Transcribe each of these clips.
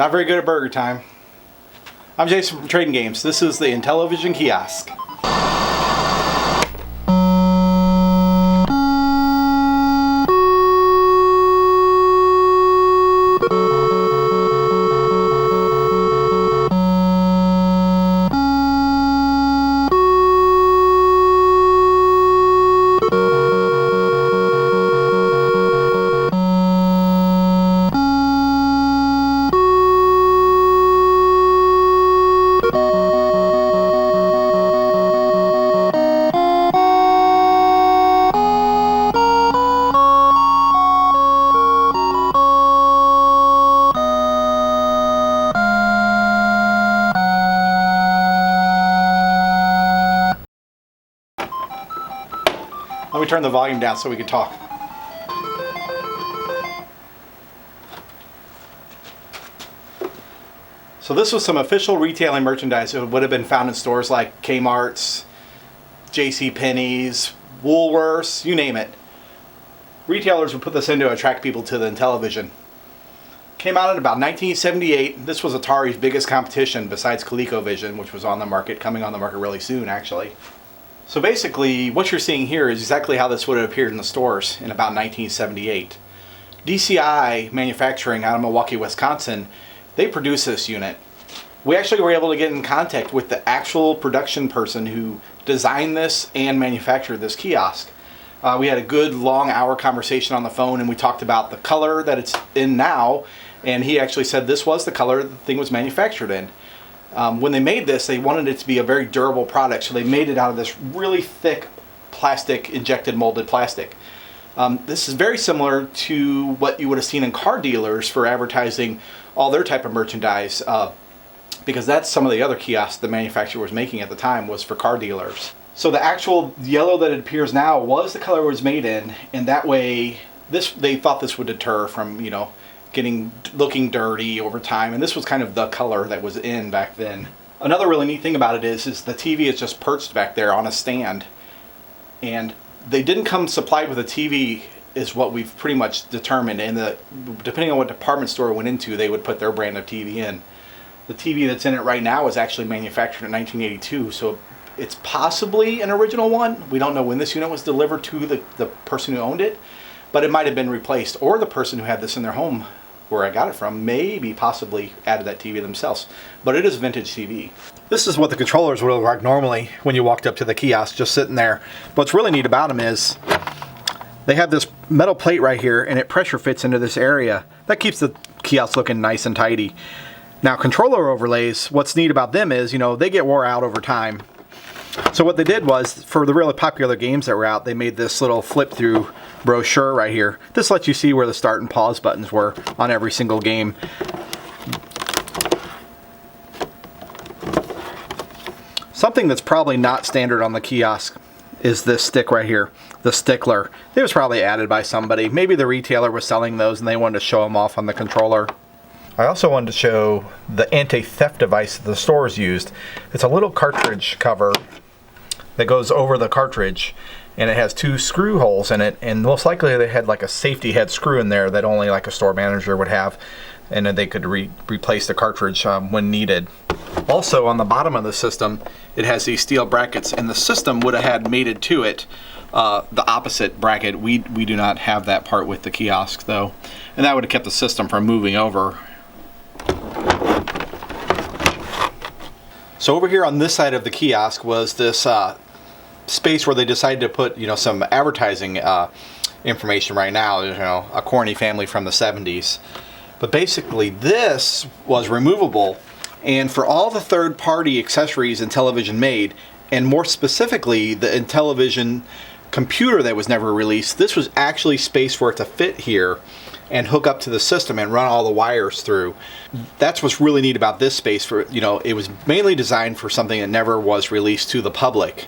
Not very good at burger time. I'm Jason from Trading Games. This is the Intellivision Kiosk. Let me turn the volume down so we can talk. So this was some official retailing merchandise that would have been found in stores like Kmart's, JCPenney's, Woolworths, you name it. Retailers would put this in to attract people to the Intellivision. Came out in about 1978. This was Atari's biggest competition besides ColecoVision, which was on the market, coming on the market really soon actually. So basically, what you're seeing here is exactly how this would have appeared in the stores in about 1978. DCI Manufacturing out of Milwaukee, Wisconsin, they produced this unit. We actually were able to get in contact with the actual production person who designed this and manufactured this kiosk. We had a good long hour conversation on the phone, and we talked about the color that it's in now, and he actually said this was the color the thing was manufactured in. When they made this, they wanted it to be a very durable product, so they made it out of this really thick plastic, injected molded plastic. This is very similar to what you would have seen in car dealers for advertising all their type of merchandise, because that's some of the other kiosks the manufacturer was making at the time was for car dealers. So the actual yellow that it appears now was the color it was made in, and that way they thought this would deter from, you know, looking dirty over time, and this was kind of the color that was in back then. Another really neat thing about it is the TV is just perched back there on a stand, and they didn't come supplied with a TV is what we've pretty much determined, and depending on what department store it went into, they would put their brand of TV in. The TV that's in it right now is actually manufactured in 1982, so it's possibly an original one. We don't know when this unit was delivered to the person who owned it, but it might have been replaced, or the person who had this in their home where I got it from maybe possibly added that TV themselves. But it is vintage TV. This is what the controllers would look like normally when you walked up to the kiosk, just sitting there. What's really neat about them is they have this metal plate right here, and it pressure fits into this area. That keeps the kiosk looking nice and tidy. Now, controller overlays, what's neat about them is, you know, they get wore out over time. So what they did was, for the really popular games that were out, they made this little flip-through brochure right here. This lets you see where the start and pause buttons were on every single game. Something that's probably not standard on the kiosk is this stick right here, the stickler. It was probably added by somebody. Maybe the retailer was selling those and they wanted to show them off on the controller. I also wanted to show the anti-theft device that the stores used. It's a little cartridge cover that goes over the cartridge, and it has two screw holes in it, and most likely they had like a safety head screw in there that only like a store manager would have, and then they could replace the cartridge when needed. Also, on the bottom of the system, it has these steel brackets, and the system would have had mated to it the opposite bracket. We do not have that part with the kiosk though, and that would have kept the system from moving over. So over here on this side of the kiosk was this space where they decided to put, you know, some advertising information right now, you know, a corny family from the 70s. But basically this was removable, and for all the third-party accessories Intellivision made, and more specifically the Intellivision computer that was never released, this was actually space for it to fit here and hook up to the system and run all the wires through. That's what's really neat about this space. For, you know, it was mainly designed for something that never was released to the public.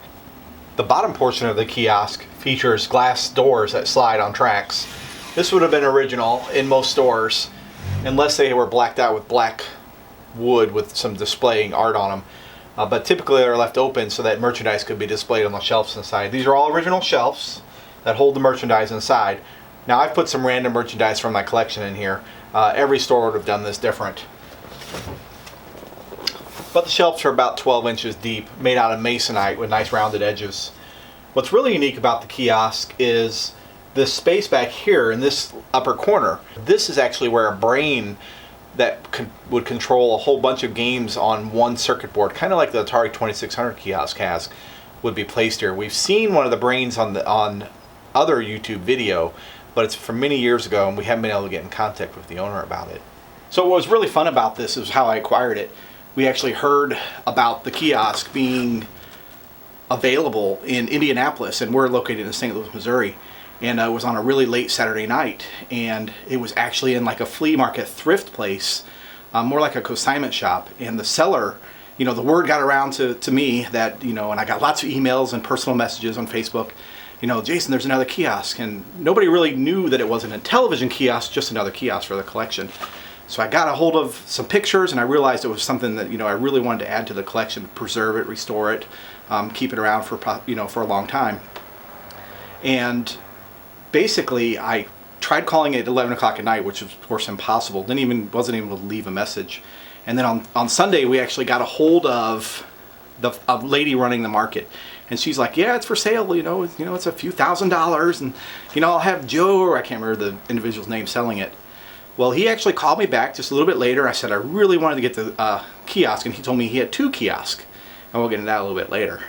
The bottom portion of the kiosk features glass doors that slide on tracks. This would have been original in most stores, unless they were blacked out with black wood with some displaying art on them. But typically they're left open so that merchandise could be displayed on the shelves inside. These are all original shelves that hold the merchandise inside. Now I've put some random merchandise from my collection in here. Every store would have done this different. but the shelves are about 12 inches deep, made out of masonite with nice rounded edges. What's really unique about the kiosk is this space back here in this upper corner. This is actually where a brain that would control a whole bunch of games on one circuit board, kind of like the Atari 2600 kiosk has, would be placed here. We've seen one of the brains on other YouTube video, but it's from many years ago, and we haven't been able to get in contact with the owner about it. So what was really fun about this is how I acquired it. We actually heard about the kiosk being available in Indianapolis, and we're located in St. Louis, Missouri. And it was on a really late Saturday night, and it was actually in like a flea market thrift place, more like a consignment shop. And the seller, you know, the word got around to me that, you know, and I got lots of emails and personal messages on Facebook, you know, Jason, there's another kiosk. And nobody really knew that it wasn't a Intellivision kiosk, just another kiosk for the collection. So I got a hold of some pictures, and I realized it was something that, you know, I really wanted to add to the collection, preserve it, restore it, keep it around for, you know, for a long time. And basically, I tried calling it at 11 o'clock at night, which was of course impossible. Wasn't able to leave a message. And then on Sunday, we actually got a hold of a lady running the market, and she's like, "Yeah, it's for sale. You know, it's a few $1,000s, and you know, I'll have Joe," or I can't remember the individual's name, selling it. Well, he actually called me back just a little bit later. I said I really wanted to get the kiosk, and he told me he had 2 kiosks, and we'll get into that a little bit later.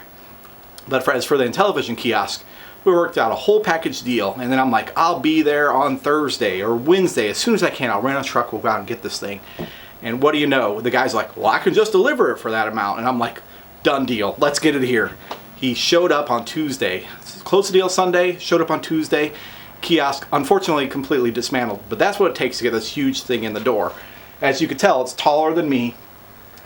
But as for the Intellivision kiosk, we worked out a whole package deal, and then I'm like, I'll be there on Thursday or Wednesday. As soon as I can, I'll rent a truck, we'll go out and get this thing. And what do you know? The guy's like, well, I can just deliver it for that amount. And I'm like, done deal. Let's get it here. He showed up on Tuesday. Closed the deal Sunday, showed up on Tuesday. Kiosk, unfortunately, completely dismantled. But that's what it takes to get this huge thing in the door. As you can tell, it's taller than me.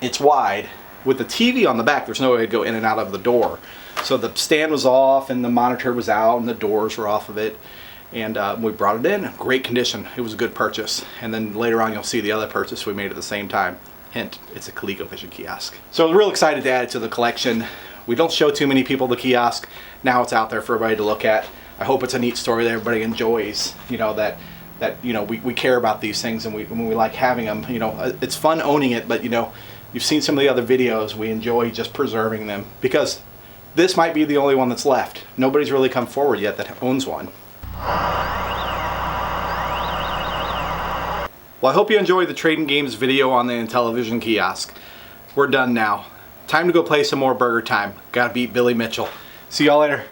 It's wide. With the TV on the back, there's no way to go in and out of the door. So the stand was off, and the monitor was out, and the doors were off of it. And we brought it in, great condition. It was a good purchase. And then later on, you'll see the other purchase we made at the same time. Hint, it's a ColecoVision kiosk. So I'm real excited to add it to the collection. We don't show too many people the kiosk. Now it's out there for everybody to look at. I hope it's a neat story that everybody enjoys. You know, that you know, we care about these things, and we like having them. You know, it's fun owning it, but you know, you've seen some of the other videos. We enjoy just preserving them, because this might be the only one that's left. Nobody's really come forward yet that owns one. Well, I hope you enjoyed the Trading Games video on the Intellivision kiosk. We're done now. Time to go play some more Burger Time. Gotta beat Billy Mitchell. See y'all later.